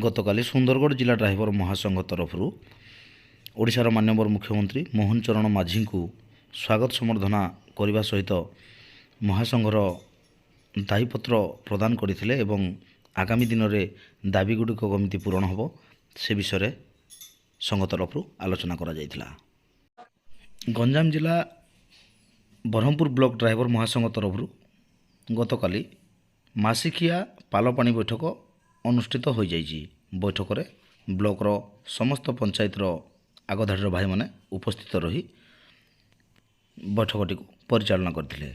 ଗତକାଲି ସୁନ୍ଦରଗଡ଼ ଜିଲ୍ଲା ଡ୍ରାଇଭର ମହାସଂଘ ତରଫରୁ ଓଡ଼ିଶାର ମାନ୍ୟବର ମୁଖ୍ୟମନ୍ତ୍ରୀ ମୋହନ ଚରଣ ମାଝୀଙ୍କୁ ସ୍ୱାଗତ ସମ୍ବର୍ଦ୍ଧନା କରିବା ସହିତ ମହାସଂଘର ଦାୟୀପତ୍ର ପ୍ରଦାନ କରିଥିଲେ ଏବଂ ଆଗାମୀ ଦିନରେ ଦାବିଗୁଡ଼ିକ କେମିତି ପୂରଣ ହେବ ସେ ବିଷୟରେ ସଂଘ ତରଫରୁ ଆଲୋଚନା କରାଯାଇଥିଲା। ଗଞ୍ଜାମ ଜିଲ୍ଲା ବ୍ରହ୍ମପୁର ବ୍ଲକ ଡ୍ରାଇଭର ମହାସଂଘ ତରଫରୁ ଗତକାଲି ମାସିକିଆ ପାଲପାଣି ବୈଠକ ଅନୁଷ୍ଠିତ ହୋଇଯାଇଛି। ବୈଠକରେ ବ୍ଲକର ସମସ୍ତ ପଞ୍ଚାୟତର ଆଗଧାଡ଼ିର ଭାଇମାନେ ଉପସ୍ଥିତ ରହି ବୈଠକଟିକୁ ପରିଚାଳନା କରିଥିଲେ।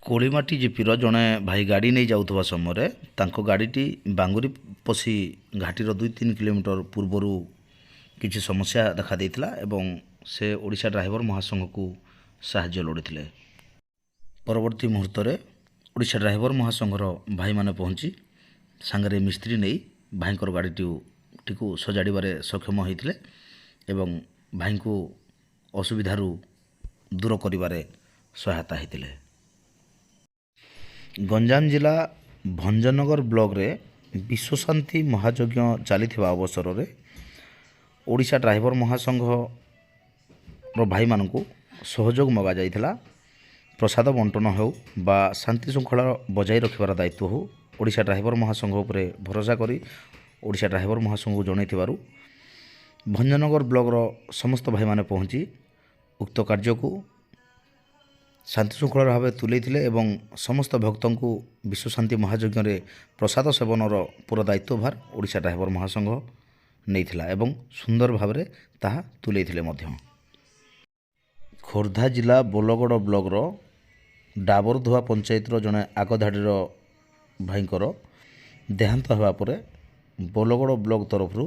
କୋଳିମାଟି ଜିପିର ଜଣେ ଭାଇ ଗାଡ଼ି ନେଇ ଯାଉଥିବା ସମୟରେ ତାଙ୍କ ଗାଡ଼ିଟି ବାଙ୍ଗୁରି ପଶି ଘାଟିର 2-3 କିଲୋମିଟର ପୂର୍ବରୁ କିଛି ସମସ୍ୟା ଦେଖାଦେଇଥିଲା ଏବଂ ସେ ଓଡ଼ିଶା ଡ୍ରାଇଭର ମହାସଂଘକୁ ସାହାଯ୍ୟ ଲୋଡ଼ିଥିଲେ। ପରବର୍ତ୍ତୀ ମୁହୂର୍ତ୍ତରେ ଓଡ଼ିଶା ଡ୍ରାଇଭର ମହାସଂଘର ଭାଇମାନେ ପହଞ୍ଚି ସାଙ୍ଗରେ ମିସ୍ତ୍ରୀ ନେଇ ଭାଇଙ୍କର ଗାଡ଼ିଟିକୁ ସଜାଡ଼ିବାରେ ସକ୍ଷମ ହୋଇଥିଲେ ଏବଂ ଭାଇଙ୍କୁ ଅସୁବିଧାରୁ ଦୂର କରିବାରେ ସହାୟତା ହୋଇଥିଲେ। ଗଞ୍ଜାମ ଜିଲ୍ଲା ଭଞ୍ଜନଗର ବ୍ଲକରେ ବିଶ୍ୱଶାନ୍ତି ମହାଯଜ୍ଞ ଚାଲିଥିବା ଅବସରରେ ଓଡ଼ିଶା ଡ୍ରାଇଭର ମହାସଂଘର ଭାଇମାନଙ୍କୁ ସହଯୋଗ ମଗାଯାଇଥିଲା। ପ୍ରସାଦ ବଣ୍ଟନ ହେଉ ବା ଶାନ୍ତି ଶୃଙ୍ଖଳା ବଜାୟ ରଖିବାର ଦାୟିତ୍ୱ ହେଉ ଓଡ଼ିଶା ଡ୍ରାଇଭର ମହାସଂଘ ଉପରେ ଭରସା କରି ଓଡ଼ିଶା ଡ୍ରାଇଭର ମହାସଂଘକୁ ଜଣାଇଥିବାରୁ ଭଞ୍ଜନଗର ବ୍ଲକର ସମସ୍ତ ଭାଇମାନେ ପହଞ୍ଚି ଉକ୍ତ କାର୍ଯ୍ୟକୁ ଶାନ୍ତି ଶୃଙ୍ଖଳାର ଭାବେ ତୁଲେଇଥିଲେ ଏବଂ ସମସ୍ତ ଭକ୍ତଙ୍କୁ ବିଶ୍ୱଶାନ୍ତି ମହାଯଜ୍ଞରେ ପ୍ରସାଦ ସେବନର ପୁରା ଦାୟିତ୍ୱଭାର ଓଡ଼ିଶା ଡ୍ରାଇଭର ମହାସଂଘ ନେଇଥିଲା ଏବଂ ସୁନ୍ଦର ଭାବରେ ତାହା ତୁଲେଇଥିଲେ ମଧ୍ୟ। ଖୋର୍ଦ୍ଧା ଜିଲ୍ଲା ବୋଲଗଡ଼ ବ୍ଲକର ଡାବରଧୁଆ ପଞ୍ଚାୟତର ଜଣେ ଆଗଧାଡ଼ିର ଭାଇଙ୍କର ଦେହାନ୍ତ ହେବା ପରେ ବୋଲଗଡ଼ ବ୍ଲକ ତରଫରୁ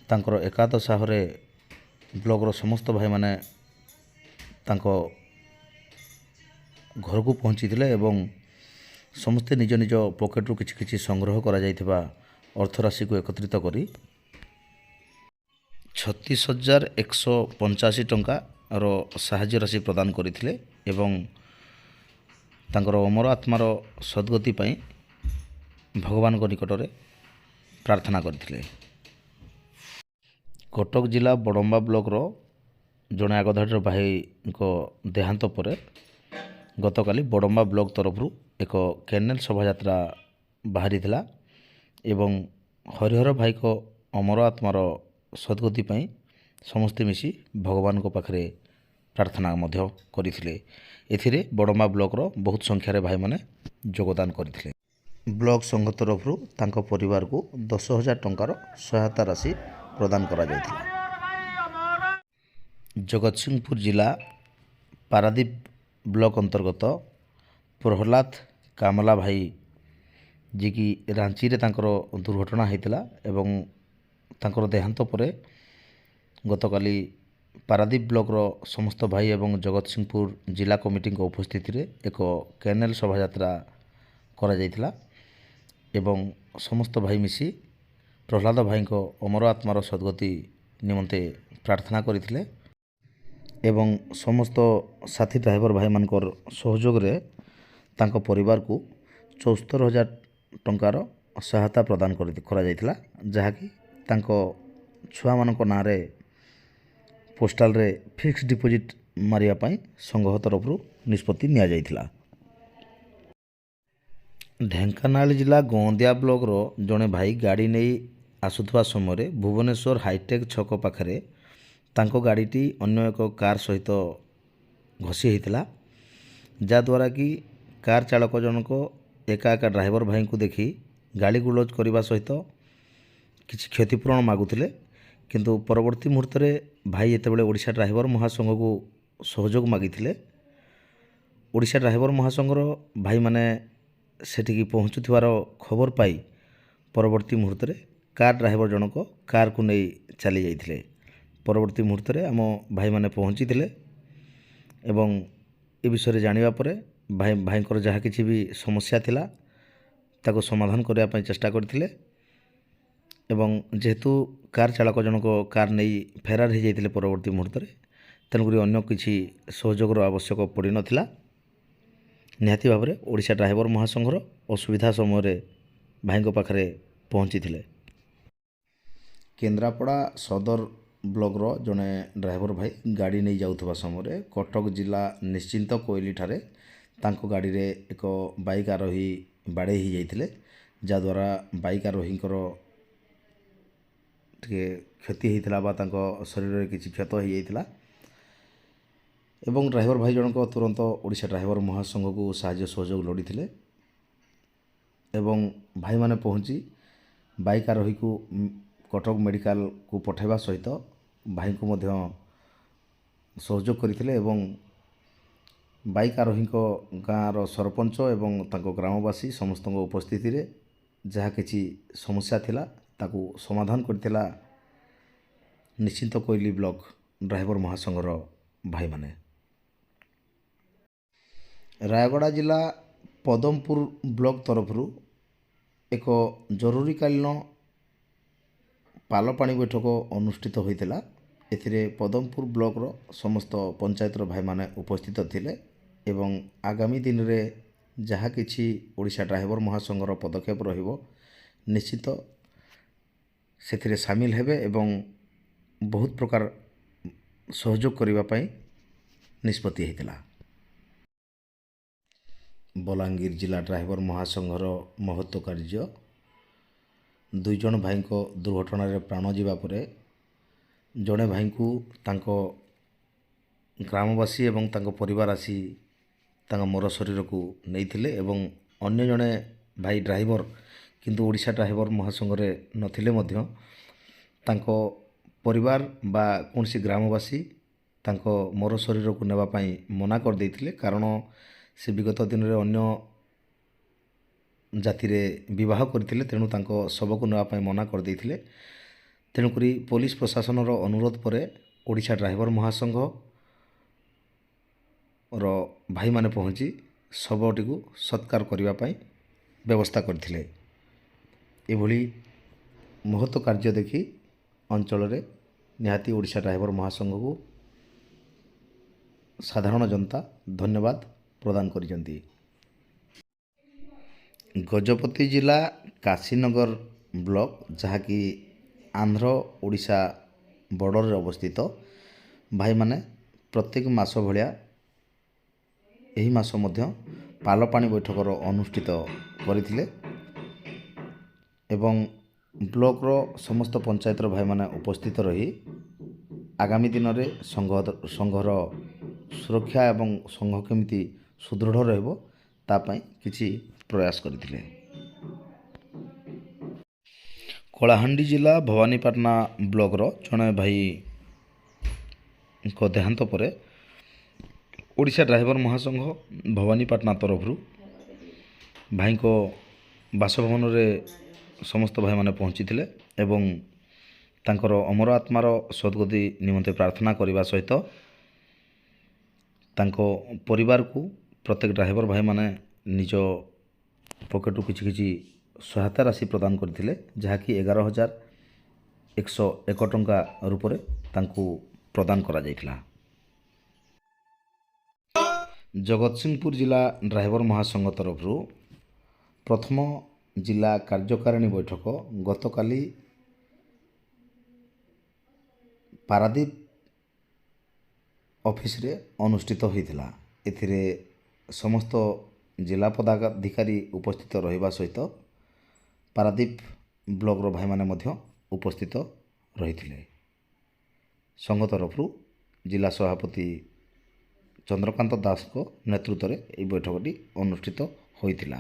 ତାଙ୍କର ଏକାଦଶାହରେ ବ୍ଲକର ସମସ୍ତ ଭାଇମାନେ ତାଙ୍କ ଘରକୁ ପହଞ୍ଚିଥିଲେ ଏବଂ ସମସ୍ତେ ନିଜ ନିଜ ପକେଟରୁ କିଛି କିଛି ସଂଗ୍ରହ କରାଯାଇଥିବା ଅର୍ଥରାଶିକୁ ଏକତ୍ରିତ କରି 36,185 ଟଙ୍କାର ସାହାଯ୍ୟ ରାଶି ପ୍ରଦାନ କରିଥିଲେ ଏବଂ ତାଙ୍କର ଅମର ଆତ୍ମାର ସଦ୍ଗତି ପାଇଁ ଭଗବାନଙ୍କ ନିକଟରେ ପ୍ରାର୍ଥନା କରିଥିଲେ। କଟକ ଜିଲ୍ଲା ବଡ଼ମ୍ବା ବ୍ଲକର ଜଣେ ଆଗଧାଡ଼ିର ଭାଇଙ୍କ ଦେହାନ୍ତ ପରେ ଗତକାଲି ବଡ଼ମ୍ବା ବ୍ଲକ ତରଫରୁ ଏକ କ୍ୟାଣ୍ଡେଲ ଶୋଭାଯାତ୍ରା ବାହାରିଥିଲା ଏବଂ ହରିହର ଭାଇଙ୍କ ଅମର ଆତ୍ମାର ସଦ୍ଗତି ପାଇଁ ସମସ୍ତେ ମିଶି ଭଗବାନଙ୍କ ପାଖରେ ପ୍ରାର୍ଥନା ମଧ୍ୟ କରିଥିଲେ। ଏଥିରେ ବଡ଼ମ୍ବା ବ୍ଲକର ବହୁତ ସଂଖ୍ୟାରେ ଭାଇମାନେ ଯୋଗଦାନ କରିଥିଲେ। ବ୍ଲକ ସଂଘ ତରଫରୁ ତାଙ୍କ ପରିବାରକୁ 10,000 ଟଙ୍କାର ସହାୟତା ରାଶି ପ୍ରଦାନ କରାଯାଇଥିଲା। ଜଗତସିଂହପୁର ଜିଲ୍ଲା ପାରାଦୀପ ବ୍ଲକ ଅନ୍ତର୍ଗତ ପ୍ରହ୍ଲାଦ କାମଲା ଭାଇ ଯିଏକି ରାଞ୍ଚିରେ ତାଙ୍କର ଦୁର୍ଘଟଣା ହୋଇଥିଲା ଏବଂ ତାଙ୍କର ଦେହାନ୍ତ ପରେ ଗତକାଲି ପାରାଦୀପ ବ୍ଲକର ସମସ୍ତ ଭାଇ ଏବଂ ଜଗତସିଂହପୁର ଜିଲ୍ଲା କମିଟିଙ୍କ ଉପସ୍ଥିତିରେ ଏକ କ୍ୟାଣ୍ଡେଲ ଶୋଭାଯାତ୍ରା କରାଯାଇଥିଲା ଏବଂ ସମସ୍ତ ଭାଇ ମିଶି ପ୍ରହ୍ଲାଦ ଭାଇଙ୍କ ଅମର ଆତ୍ମାର ସଦ୍ଗତି ନିମନ୍ତେ ପ୍ରାର୍ଥନା କରିଥିଲେ ଏବଂ ସମସ୍ତ ସାଥୀ ଡ୍ରାଇଭର ଭାଇମାନଙ୍କର ସହଯୋଗରେ ତାଙ୍କ ପରିବାରକୁ 74,000 ଟଙ୍କାର ସହାୟତା ପ୍ରଦାନ କରାଯାଇଥିଲା, ଯାହାକି ତାଙ୍କ ଛୁଆମାନଙ୍କ ନାଁରେ ପୋଷ୍ଟାଲରେ ଫିକ୍ସ ଡିପୋଜିଟ୍ ମାରିବା ପାଇଁ ସଂଘ ତରଫରୁ ନିଷ୍ପତ୍ତି ନିଆଯାଇଥିଲା। ଢେଙ୍କାନାଳ ଜିଲ୍ଲା ଗଅଁଦିଆ ବ୍ଲକର ଜଣେ ଭାଇ ଗାଡ଼ି ନେଇ ଆସୁଥିବା ସମୟରେ ଭୁବନେଶ୍ୱର ହାଇଟେକ୍ ଛକ ପାଖରେ ତାଙ୍କ ଗାଡ଼ିଟି ଅନ୍ୟ ଏକ କାର୍ ସହିତ ଘଷି ହୋଇଥିଲା, ଯାହାଦ୍ୱାରା କି କାର୍ ଚାଳକ ଜଣକ ଏକା ଡ୍ରାଇଭର ଭାଇଙ୍କୁ ଦେଖି ଗାଳି ଗୁଲଜ କରିବା ସହିତ କିଛି କ୍ଷତିପୂରଣ ମାଗୁଥିଲେ, କିନ୍ତୁ ପରବର୍ତ୍ତୀ ମୁହୂର୍ତ୍ତରେ ଭାଇ ଯେତେବେଳେ ଓଡ଼ିଶା ଡ୍ରାଇଭର ମହାସଂଘକୁ ସହଯୋଗ ମାଗିଥିଲେ ଓଡ଼ିଶା ଡ୍ରାଇଭର ମହାସଂଘର ଭାଇମାନେ ସେଠିକି ପହଞ୍ଚୁଥିବାର ଖବର ପାଇ ପରବର୍ତ୍ତୀ ମୁହୂର୍ତ୍ତରେ କାର୍ ଡ୍ରାଇଭର ଜଣକ କାର୍କୁ ନେଇ ଚାଲି ଯାଇଥିଲେ। ପରବର୍ତ୍ତୀ ମୁହୂର୍ତ୍ତରେ ଆମ ଭାଇମାନେ ପହଞ୍ଚିଥିଲେ ଏବଂ ଏ ବିଷୟରେ ଜାଣିବା ପରେ ଭାଇଙ୍କର ଯାହା କିଛି ବି ସମସ୍ୟା ଥିଲା ତାକୁ ସମାଧାନ କରିବା ପାଇଁ ଚେଷ୍ଟା କରିଥିଲେ ଏବଂ ଯେହେତୁ କାର୍ ଚାଳକ ଜଣକ କାର୍ ନେଇ ଫେରାର ହୋଇଯାଇଥିଲେ ପରବର୍ତ୍ତୀ ମୁହୂର୍ତ୍ତରେ, ତେଣୁକରି ଅନ୍ୟ କିଛି ସହଯୋଗର ଆବଶ୍ୟକ ପଡ଼ିନଥିଲା। ନିହାତି ଭାବରେ ଓଡ଼ିଶା ଡ୍ରାଇଭର ମହାସଂଘର ଅସୁବିଧା ସମୟରେ ଭାଇଙ୍କ ପାଖରେ ପହଞ୍ଚିଥିଲେ। କେନ୍ଦ୍ରାପଡ଼ା ସଦର ବ୍ଲକର ଜଣେ ଡ୍ରାଇଭର ଭାଇ ଗାଡ଼ି ନେଇ ଯାଉଥିବା ସମୟରେ କଟକ ଜିଲ୍ଲା ନିଶ୍ଚିନ୍ତ କୋଇଲିଠାରେ ତାଙ୍କ ଗାଡ଼ିରେ ଏକ ବାଇକ୍ ଆରୋହୀ ବାଡ଼େଇ ହୋଇଯାଇଥିଲେ, ଯାହାଦ୍ୱାରା ବାଇକ୍ ଆରୋହୀଙ୍କର ଟିକେ କ୍ଷତି ହୋଇଥିଲା ବା ତାଙ୍କ ଶରୀରରେ କିଛି କ୍ଷତ ହୋଇଯାଇଥିଲା ଏବଂ ଡ୍ରାଇଭର ଭାଇ ଜଣକ ତୁରନ୍ତ ଓଡ଼ିଶା ଡ୍ରାଇଭର ମହାସଂଘକୁ ସାହାଯ୍ୟ ସହଯୋଗ ଲୋଡ଼ିଥିଲେ ଏବଂ ଭାଇମାନେ ପହଞ୍ଚି ବାଇକ୍ ଆରୋହୀକୁ କଟକ ମେଡ଼ିକାଲକୁ ପଠାଇବା ସହିତ ଭାଇଙ୍କୁ ମଧ୍ୟ ସହଯୋଗ କରିଥିଲେ ଏବଂ ବାଇକ୍ ଆରୋହୀଙ୍କ ଗାଁର ସରପଞ୍ଚ ଏବଂ ତାଙ୍କ ଗ୍ରାମବାସୀ ସମସ୍ତଙ୍କ ଉପସ୍ଥିତିରେ ଯାହା କିଛି ସମସ୍ୟା ଥିଲା ତାକୁ ସମାଧାନ କରିଥିଲା ନିଶ୍ଚିନ୍ତ କୋଇଲି ବ୍ଲକ ଡ୍ରାଇଭର ମହାସଂଘର ଭାଇମାନେ। ରାୟଗଡ଼ା ଜିଲ୍ଲା ପଦମପୁର ବ୍ଲକ ତରଫରୁ ଏକ ଜରୁରୀକାଳୀନ ପାଲପାଣି ବୈଠକ ଅନୁଷ୍ଠିତ ହୋଇଥିଲା। ଏଥିରେ ପଦମପୁର ବ୍ଲକର ସମସ୍ତ ପଞ୍ଚାୟତର ଭାଇମାନେ ଉପସ୍ଥିତ ଥିଲେ ଏବଂ ଆଗାମୀ ଦିନରେ ଯାହା କିଛି ଓଡ଼ିଶା ଡ୍ରାଇଭର ମହାସଂଘର ପଦକ୍ଷେପ ରହିବ ନିଶ୍ଚିତ ସେଥିରେ ସାମିଲ ହେବେ ଏବଂ ବହୁତ ପ୍ରକାର ସହଯୋଗ କରିବା ପାଇଁ ନିଷ୍ପତ୍ତି ହୋଇଥିଲା। ବଲାଙ୍ଗୀର ଜିଲ୍ଲା ଡ୍ରାଇଭର ମହାସଂଘର ମହତ୍ତ୍ୱ କାର୍ଯ୍ୟ, 2 ଜଣ ଭାଇଙ୍କ ଦୁର୍ଘଟଣାରେ ପ୍ରାଣ ଯିବା ପରେ ଜଣେ ଭାଇଙ୍କୁ ତାଙ୍କ ଗ୍ରାମବାସୀ ଏବଂ ତାଙ୍କ ପରିବାର ଆସି ତାଙ୍କ ମର ଶରୀରକୁ ନେଇଥିଲେ ଏବଂ ଅନ୍ୟ ଜଣେ ଭାଇ ଡ୍ରାଇଭର କିନ୍ତୁ ଓଡ଼ିଶା ଡ୍ରାଇଭର ମହାସଂଘରେ ନଥିଲେ ମଧ୍ୟ ତାଙ୍କ ପରିବାର ବା କୌଣସି ଗ୍ରାମବାସୀ ତାଙ୍କ ମର ଶରୀରକୁ ନେବା ପାଇଁ ମନା କରିଦେଇଥିଲେ, କାରଣ ସେ ବିଗତ ଦିନରେ ଅନ୍ୟ ଜାତିରେ ବିବାହ କରିଥିଲେ, ତେଣୁ ତାଙ୍କ ଶବକୁ ନେବା ପାଇଁ ମନା କରିଦେଇଥିଲେ। ତେଣୁକରି ପୋଲିସ ପ୍ରଶାସନର ଅନୁରୋଧ ପରେ ଓଡ଼ିଶା ଡ୍ରାଇଭର ମହାସଂଘର ଭାଇମାନେ ପହଞ୍ଚି ଶବଟିକୁ ସତ୍କାର କରିବା ପାଇଁ ବ୍ୟବସ୍ଥା କରିଥିଲେ। ଏଭଳି ମହତ୍ତ୍ୱ କାର୍ଯ୍ୟ ଦେଖି ଅଞ୍ଚଳରେ ନିହାତି ଓଡ଼ିଶା ଡ୍ରାଇଭର ମହାସଂଘକୁ ସାଧାରଣ ଜନତା ଧନ୍ୟବାଦ ପ୍ରଦାନ କରିଛନ୍ତି। ଗଜପତି ଜିଲ୍ଲା କାଶୀନଗର ବ୍ଲକ, ଯାହାକି ଆନ୍ଧ୍ର ଓଡ଼ିଶା ବର୍ଡ଼ରରେ ଅବସ୍ଥିତ, ଭାଇମାନେ ପ୍ରତ୍ୟେକ ମାସ ଭଳିଆ ଏହି ମାସ ମଧ୍ୟ ପାଲପାଣି ବୈଠକର ଅନୁଷ୍ଠିତ କରିଥିଲେ ଏବଂ ବ୍ଲକର ସମସ୍ତ ପଞ୍ଚାୟତର ଭାଇମାନେ ଉପସ୍ଥିତ ରହି ଆଗାମୀ ଦିନରେ ସଂଘର ସୁରକ୍ଷା ଏବଂ ସଂଘ କେମିତି ସୁଦୃଢ଼ ରହିବ ତା ପାଇଁ କିଛି ପ୍ରୟାସ କରିଥିଲେ। କଳାହାଣ୍ଡି ଜିଲ୍ଲା ଭବାନୀପାଟଣା ବ୍ଲକର ଜଣେ ଭାଇଙ୍କ ଦେହାନ୍ତ ପରେ ଓଡ଼ିଶା ଡ୍ରାଇଭର ମହାସଂଘ ଭବାନୀପାଟଣା ତରଫରୁ ଭାଇଙ୍କ ବାସଭବନରେ ସମସ୍ତ ଭାଇମାନେ ପହଞ୍ଚିଥିଲେ ଏବଂ ତାଙ୍କର ଅମର ଆତ୍ମାର ସଦ୍ଗତି ନିମନ୍ତେ ପ୍ରାର୍ଥନା କରିବା ସହିତ ତାଙ୍କ ପରିବାରକୁ ପ୍ରତ୍ୟେକ ଡ୍ରାଇଭର ଭାଇମାନେ ନିଜ ପକେଟରୁ କିଛି କିଛି ସହାୟତା ରାଶି ପ୍ରଦାନ କରିଥିଲେ, ଯାହାକି 11,101 ଟଙ୍କା ରୂପରେ ତାଙ୍କୁ ପ୍ରଦାନ କରାଯାଇଥିଲା। ଜଗତସିଂହପୁର ଜିଲ୍ଲା ଡ୍ରାଇଭର ମହାସଂଘ ତରଫରୁ ପ୍ରଥମ ଜିଲ୍ଲା କାର୍ଯ୍ୟକାରିଣୀ ବୈଠକ ଗତକାଲି ପାରାଦୀପ ଅଫିସରେ ଅନୁଷ୍ଠିତ ହୋଇଥିଲା। ଏଥିରେ ସମସ୍ତ ଜିଲ୍ଲା ପଦାଧିକାରୀ ଉପସ୍ଥିତ ରହିବା ସହିତ ପାରାଦୀପ ବ୍ଲକର ଭାଇମାନେ ମଧ୍ୟ ଉପସ୍ଥିତ ରହିଥିଲେ। ସଂଘ ତରଫରୁ ଜିଲ୍ଲା ସଭାପତି ଚନ୍ଦ୍ରକାନ୍ତ ଦାସଙ୍କ ନେତୃତ୍ୱରେ ଏହି ବୈଠକଟି ଅନୁଷ୍ଠିତ ହୋଇଥିଲା।